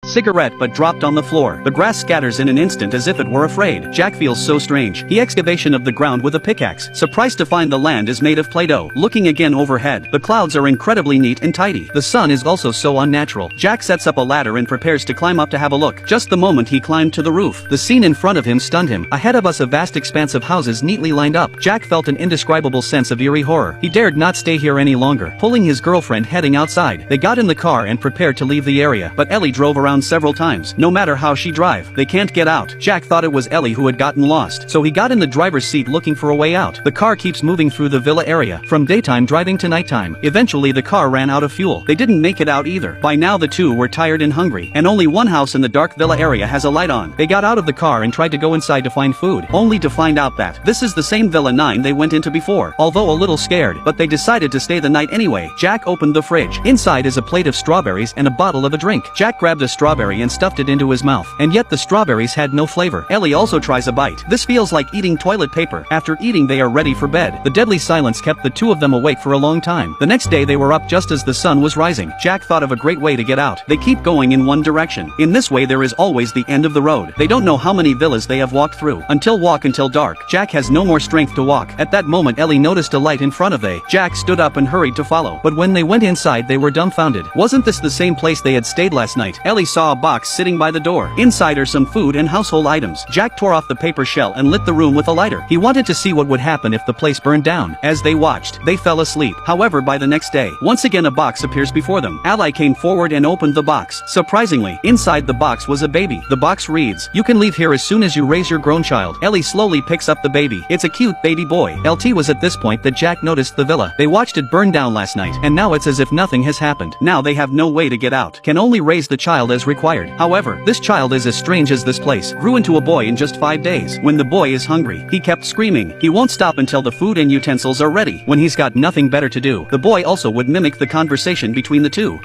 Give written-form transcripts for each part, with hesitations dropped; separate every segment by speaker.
Speaker 1: cigarette but dropped on the floor. The grass scatters in an instant as if it were afraid. Jack feels so strange. He excavation of the ground with a pickaxe, surprised to find the land is made of Play-Doh. Looking again overhead, the clouds are incredibly neat and tidy. The sun is also so unnatural. Jack sets up a ladder and prepares to climb up to have a look. Just the moment he climbed to the roof, the scene in front of him stunned him. Ahead of us a vast expanse of houses neatly lined up. Jack felt an indescribable sense of eerie horror. He dared not stay here any longer. Pulling his girlfriend heading outside, they got in the car and prepared to leave the area, but Ellie drove around several times. No matter how she drive, they can't get out. Jack thought it was Ellie who had gotten lost, so he got in the driver's seat looking for a way out. The car keeps moving through the villa area, from daytime driving to nighttime. Eventually the car ran out of fuel. They didn't make it out either. By now the two were tired and hungry, and only one house in the dark villa area has a light on. They got out of the car and tried to go inside to find food, only to find out that this is the same Villa 9 they went into before. Although a little scared, but they decided to stay the night anyway. Jack opened the fridge. Inside is a plate of strawberries and a bottle of a drink. Jack grabbed a strawberry and stuffed it into his mouth, and yet the strawberries had no flavor. Ellie also tries a bite. This feels like eating toilet paper. After eating they are ready for bed. The deadly silence kept the two of them awake for a long time. The next day they were up just as the sun was rising. Jack thought of a great way to get out. They keep going in one direction. In this way there is always the end of the road. They don't know how many villas they have walked through. Walk until dark. Jack has no more strength to walk. At that moment Ellie noticed a light in front of they. Jack stood up and hurried to follow. But when they went inside they were dumbfounded. Wasn't this the same place they had stayed last night? Ellie saw a box sitting by the door. Inside are some food and household items. Jack tore off the paper shell and lit the room with a lighter. He wanted to see what would happen if the place burned down. As they watched, they fell asleep. However, by the next day, once again a box appears before them. Ally came forward and opened the box. Surprisingly, inside the box was a baby. The box reads, "You can leave here as soon as you raise your grown child." Ellie slowly picks up the baby. It's a cute baby boy. LT was at this point that Jack noticed the villa. They watched it burn down last night, and now it's as if nothing has happened. Now they have no way to get out. Can only raise the child as required. However, this child is as strange as this place. Grew into a boy in just 5 days. When the boy is hungry, he kept screaming. He won't stop until the food and utensils are ready. When he's got nothing better to do, the boy also would mimic the conversation between the two.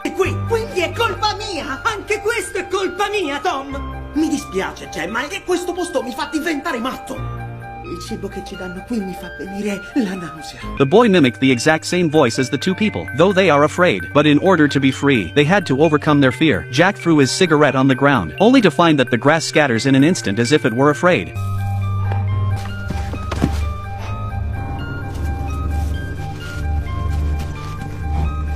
Speaker 2: Quindi è colpa mia! Anche questo è colpa mia, Tom! Mi dispiace, Gemma, e questo posto mi fa diventare matto! Il cibo che ci danno qui mi fa venire la nausea.
Speaker 1: The boy mimicked the exact same voice as the two people, though they are afraid. But in order to be free, they had to overcome their fear. Jack threw his cigarette on the ground, only to find that the grass scatters in an instant as if it were afraid.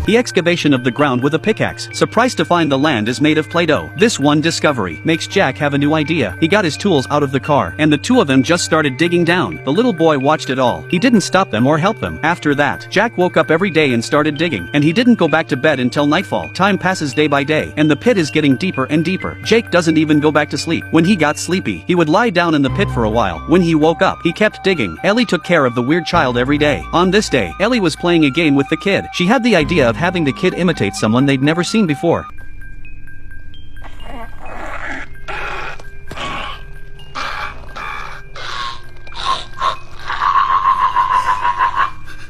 Speaker 1: The excavation of the ground with a pickaxe, surprised to find the land is made of Play-Doh. This one discovery makes Jack have a new idea. He got his tools out of the car, and the two of them just started digging down. The little boy watched it all. He didn't stop them or help them. After that, Jack woke up every day and started digging, and he didn't go back to bed until nightfall. Time passes day by day, and the pit is getting deeper and deeper. Jake doesn't even go back to sleep. When he got sleepy, he would lie down in the pit for a while. When he woke up, he kept digging. Ellie took care of the weird child every day. On this day, Ellie was playing a game with the kid. She had the idea of having the kid imitate someone they'd never seen before.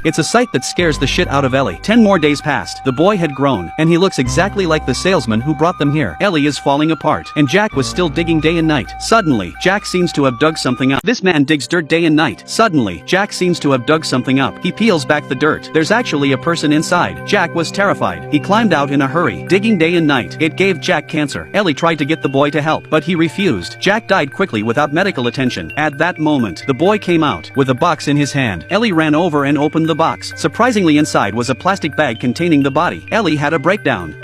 Speaker 1: It's a sight that scares the shit out of Ellie. 10 more days passed. The boy had grown, and he looks exactly like the salesman who brought them here. Ellie is falling apart, and Jack was still digging day and night. Suddenly, Jack seems to have dug something up. This man digs dirt day and night. Suddenly, Jack seems to have dug something up. He peels back the dirt. There's actually a person inside. Jack was terrified. He climbed out in a hurry, digging day and night. It gave Jack cancer. Ellie tried to get the boy to help, but he refused. Jack died quickly without medical attention. At that moment, the boy came out, with a box in his hand. Ellie ran over and opened the box. Surprisingly, inside was a plastic bag containing the body. Ellie had a breakdown.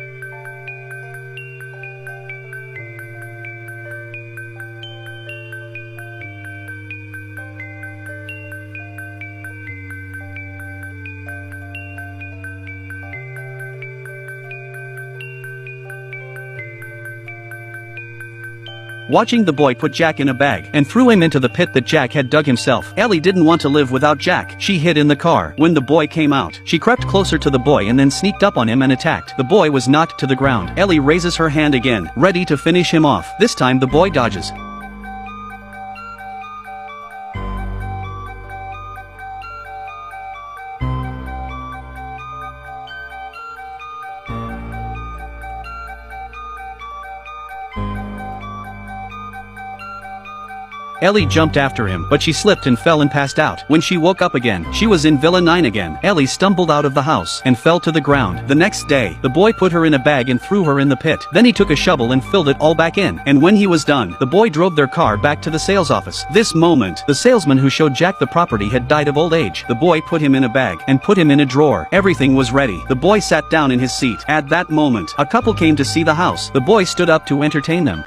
Speaker 1: Watching the boy put Jack in a bag and threw him into the pit that Jack had dug himself. Ellie didn't want to live without Jack. She hid in the car. When the boy came out, she crept closer to the boy and then sneaked up on him and attacked. The boy was knocked to the ground. Ellie raises her hand again, ready to finish him off. This time the boy dodges. Ellie jumped after him, but she slipped and fell and passed out. When she woke up again, she was in Villa 9 again. Ellie stumbled out of the house and fell to the ground. The next day, the boy put her in a bag and threw her in the pit. Then he took a shovel and filled it all back in. And when he was done, the boy drove their car back to the sales office. This moment, the salesman who showed Jack the property had died of old age. The boy put him in a bag and put him in a drawer. Everything was ready. The boy sat down in his seat. At that moment, a couple came to see the house. The boy stood up to entertain them.